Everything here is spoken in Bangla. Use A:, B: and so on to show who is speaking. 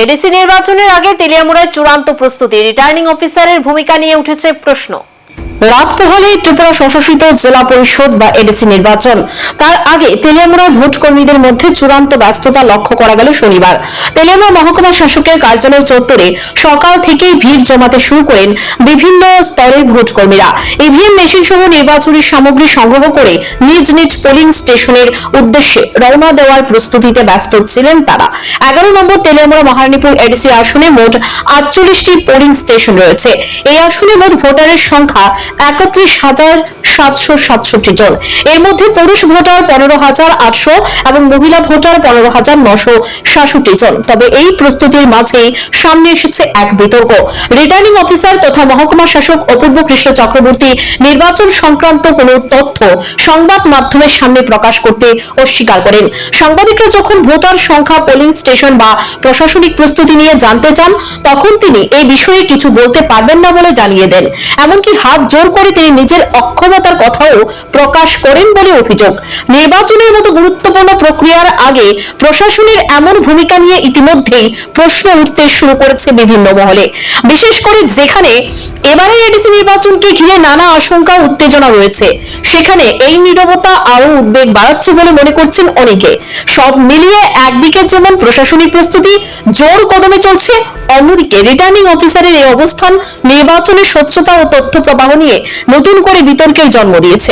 A: এডিসি নির্বাচনের আগে তেলিয়ামুড়ায় চূড়ান্ত প্রস্তুতি, রিটার্নিং অফিসারের ভূমিকা নিয়ে উঠেছে প্রশ্ন। রাত পোহালে ত্রিপুরা স্বশাসিত জেলা পরিষদ বা এডিসি নির্বাচন, তার আগে তেলিয়ামুড়ায় ভোট কর্মীদের মধ্যে চূড়ান্ত ব্যস্ততা লক্ষ্য করা গেল শনিবার। তেলিয়ামুড়া মহকুমা শাসকের কার্যালয় চত্বরে সকাল থেকেই ভিড় জমাতে শুরু করেন বিভিন্ন স্তরের ভোট কর্মীরা। ইভিএম মেশিন সহ নির্বাচনী সামগ্রী সংগ্রহ করে নিজ নিজ পোলিং স্টেশনের উদ্দেশ্যে রওনা দেওয়ার প্রস্তুতিতে ব্যস্ত ছিলেন তারা। 11 নম্বর তেলিয়ামুড়া মহারানীপুর এডিসি আসনে মোট 48টি পোলিং স্টেশন রয়েছে। এই আসনে মোট ভোটারের সংখ্যা 31,767 জন। এর মধ্যে পুরুষ ভোটার 15,800 এবং মহিলা ভোটার 15,966 জন। তবে এই প্রস্তুতির মাঝেই সামনে এসেছে এক বিতর্ক। রিটার্নিং অফিসার তথা মহকুমা শাসক অপূর্ব কৃষ্ণ চক্রবর্তী নির্বাচন সংক্রান্ত কোনো তথ্য সংবাদ মাধ্যমের সামনে প্রকাশ করতে অস্বীকার করেন। সাংবাদিকরা যখন ভোটার সংখ্যা, পোলিং স্টেশন বা প্রশাসনিক প্রস্তুতি নিয়ে জানতে চান, তখন তিনি এই বিষয়ে কিছু বলতে পারবেন না বলে জানিয়ে দেন। এমনকি হাত জোর করে তিনি নিজের অক্ষমতার কথাও প্রকাশ করেন বলে অভিযোগ। নির্বাচনের মতো গুরুত্বপূর্ণ প্রক্রিয়ার আগে প্রশাসনের এমন ভূমিকা নিয়ে ইতিমধ্যেই প্রশ্ন উঠতে শুরু করেছে বিভিন্ন মহলে, বিশেষ করে যেখানে এবারে এডিসি নির্বাচনকে ঘিরে নানা আশঙ্কা উত্তেজনা রয়েছে। সেখানে এই নীরবতা আরো উদ্বেগ বাড়াচ্ছে বলে মনে করছেন অনেকে। সব মিলিয়ে একদিকে যেমন প্রশাসনিক প্রস্তুতি জোর কদমে চলছে, অন্যদিকে রিটার্নিং অফিসারের এই অবস্থান নির্বাচনের স্বচ্ছতা ও তথ্য প্রবাহ নিয়ে নতুন করে বিতর্কের জন্ম দিয়েছে।